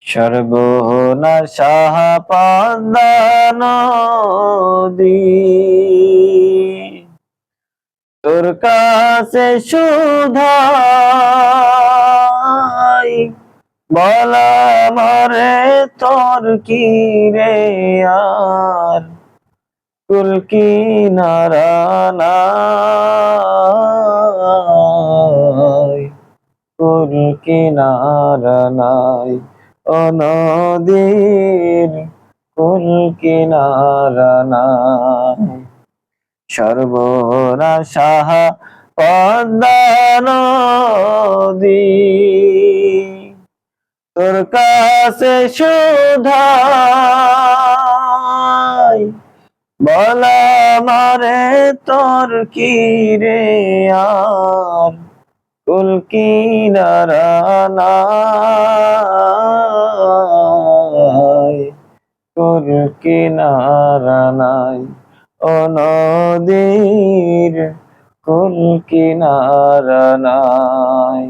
সর্বনাশা পদ্মা নদী, তোর কাছে শুধাই বলা মরে তোর কি রে আর কুল কিনারা নাই, কুল কিনারা নাই, ও নদীর কুল কিনারা নাই। সর্বনাশা পদ্মা নদী, তোর কাছে শুধাই বলা মারে তোর কি রে আর কুল কিনারা নাই, কুল কিনারা নাই, ও নদীর কুল কিনারা নাই।